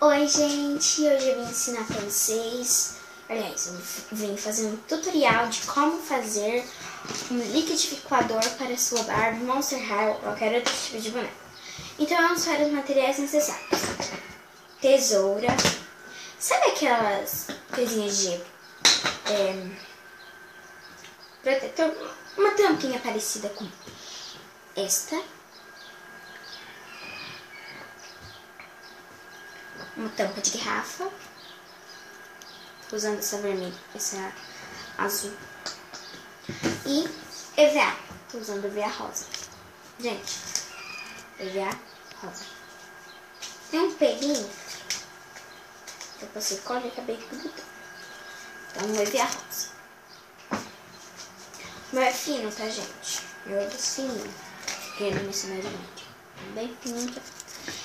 Oi gente, hoje eu vim ensinar pra vocês, aliás, eu vim fazer um tutorial de como fazer um liquidificador para sua Barbie, Monster High ou qualquer outro tipo de boneco. Então vamos para os materiais necessários. Tesoura, sabe aquelas coisinhas de protetor, uma tampinha parecida com esta. Uma tampa de garrafa, usando essa vermelha, essa azul, e EVA, tô usando EVA rosa. Gente, EVA rosa. Tem um pelinho que você colhe e acabei de botar. Então, EVA rosa. O meu é fino, tá, gente? Meu é fininho, porque ele nesse médio médio. Bem fininho,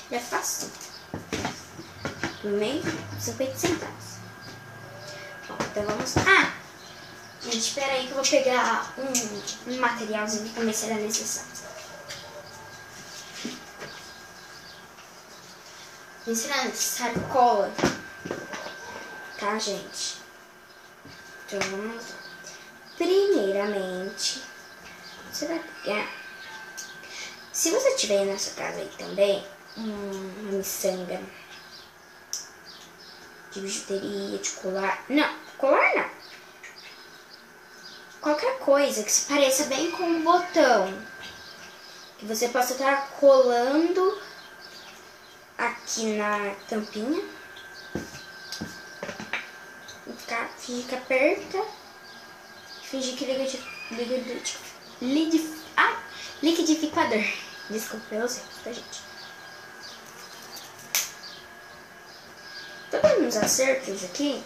já faço. No meio, 50 centavos. Bom, então vamos lá. Ah! Gente, espera aí que eu vou pegar um materialzinho que também será necessário. Será necessário cola. Tá, gente? Então vamos lá. Primeiramente, você vai pegar... Se você tiver na sua casa aí também, uma miçanga de bijuteria, de colar. Não, colar não. Qualquer coisa que se pareça bem com um botão. Que você possa estar colando aqui na tampinha. Fingir que aperta. Fingir que liquidificador. Desculpa pelos erros, tá, gente? Tô dando uns acertos aqui.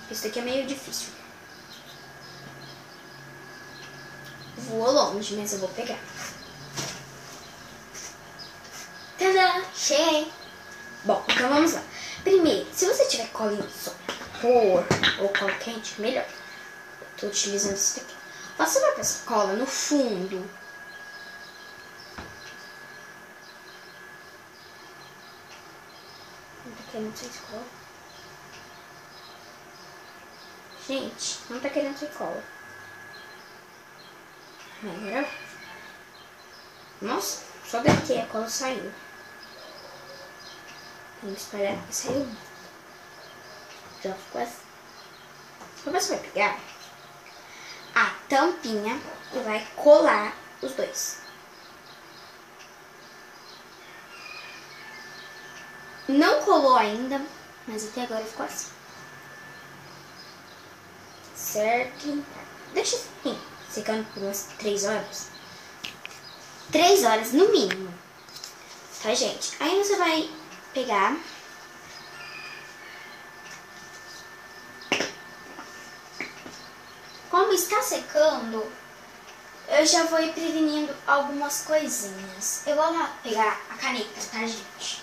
Isso aqui é meio difícil. Voou longe, mas eu vou pegar. Tadã! Cheguei! Bom, então vamos lá. Primeiro, se você tiver cola isopor ou cola quente, melhor. Eu tô utilizando isso daqui. Você vai passar cola no fundo. Não tá querendo ser cola. Gente, não tá querendo ser cola. Agora, nossa, só daqui a cola saiu. Vamos espalhar que saiu. Já ficou assim. Então você vai pegar a tampinha e vai colar os dois. Não colou ainda, mas até agora ficou assim. Certo? Deixa assim, secando por umas 3 horas. 3 horas no mínimo. Tá, gente? Aí você vai pegar... Como está secando, eu já vou ir prevenindo algumas coisinhas. Eu vou lá pegar a caneta, tá, gente?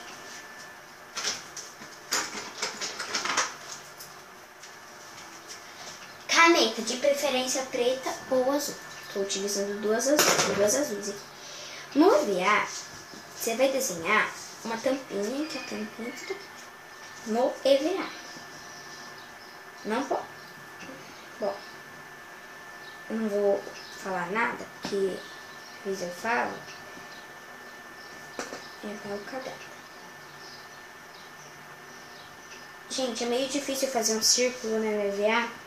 Caneta, de preferência preta ou azul. Estou utilizando duas azuis aqui. No EVA, você vai desenhar uma tampinha, que é a tampinha tudo aqui. No EVA. Não pode. Bom, eu não vou falar nada, porque às vezes eu falo e vai o caderno. Gente, é meio difícil fazer um círculo no EVA.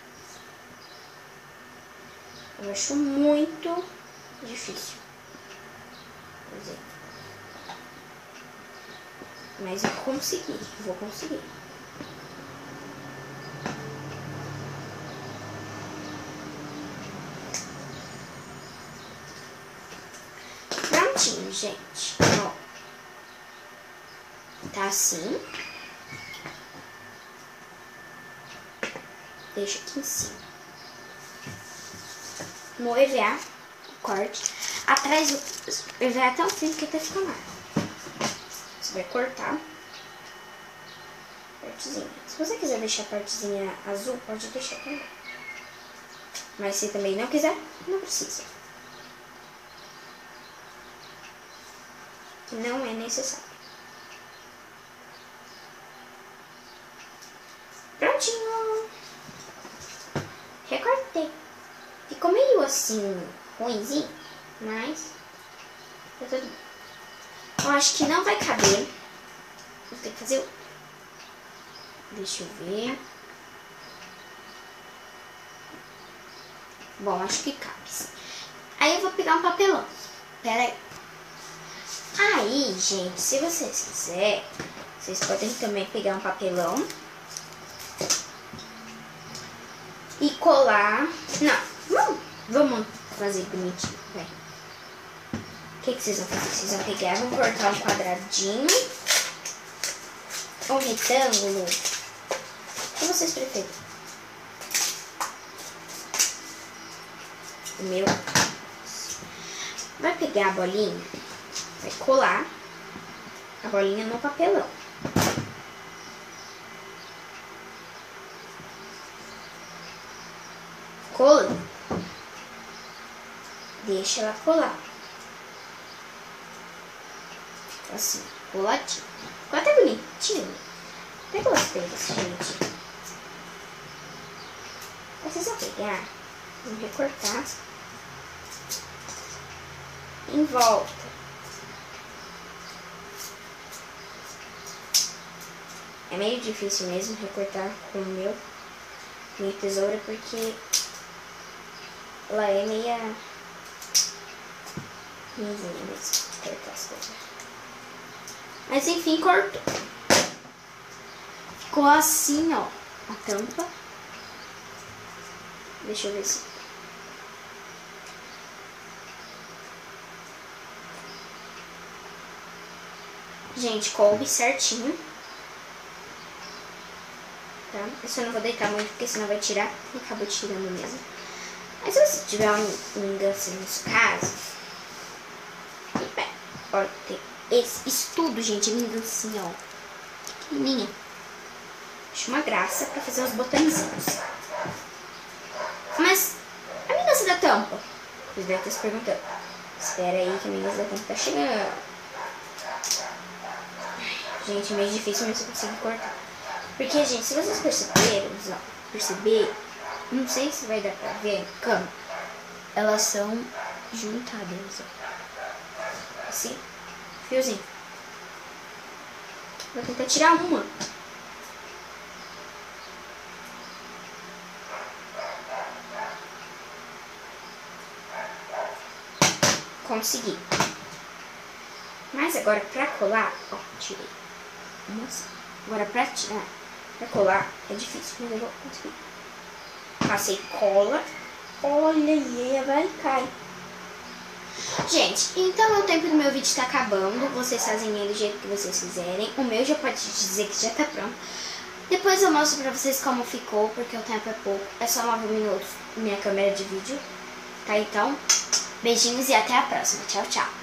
Eu acho muito difícil fazer. Mas eu consegui, vou conseguir. Prontinho, gente. Ó. Tá assim. Deixa aqui em cima. No EVA, corte. Atrás o EVA é tão fino que até fica mais. Você vai cortar. Partezinha. Se você quiser deixar a partezinha azul, pode deixar também. Mas se também não quiser, não precisa. Não é necessário. assim, ruimzinho, mas tá tudo bem. Eu acho que não vai caber. Vou ter que fazer outro. Deixa eu ver. Bom, acho que cabe. Aí eu vou pegar um papelão. Pera aí. Aí, gente, se vocês quiserem, vocês podem também pegar um papelão e colar. Não, vamos fazer bonitinho. Vai. O que vocês vão fazer? Vocês vão pegar, vão cortar um quadradinho, um retângulo. O que vocês preferem? O meu. Vai pegar a bolinha, vai colar a bolinha no papelão. Cola. Deixa ela colar. Assim, coladinho. Ficou até bonitinho. Até gostei desse gente. Vocês vão pegar, vão recortar em volta. É meio difícil mesmo recortar com minha tesoura, porque ela é meia ruimzinha mesmo, cortar as coisas. Mas enfim, cortou. Ficou assim, ó, a tampa. Deixa eu ver se... Gente, coube certinho. Tá? Eu só não vou deitar muito, porque senão vai tirar. E acabou tirando mesmo. Mas se você tiver um enganche nos casos, pode ter isso tudo, gente, é mingancinha, ó. Pequenininha. Acho uma graça pra fazer os botõezinhos. Mas a mingança da tampa? Vocês devem estar se perguntando. Espera aí que a mingança da tampa tá chegando. Gente, é meio difícil, mas eu consigo cortar. Porque, gente, se vocês perceberem, não sei se vai dar pra ver em câmera, elas são juntadas, ó. Assim, fiozinho. Vou tentar tirar uma. Consegui. Mas agora pra colar, ó, tirei. Nossa. Agora pra tirar, pra colar é difícil, mas eu vou conseguir. Passei cola. Olha aí, vai cair. Gente, então o tempo do meu vídeo tá acabando. Vocês fazem ele do jeito que vocês quiserem. O meu já pode dizer que já tá pronto. Depois eu mostro pra vocês como ficou, porque o tempo é pouco. É só 9 minutos minha câmera de vídeo. Tá, então? Beijinhos e até a próxima. Tchau, tchau.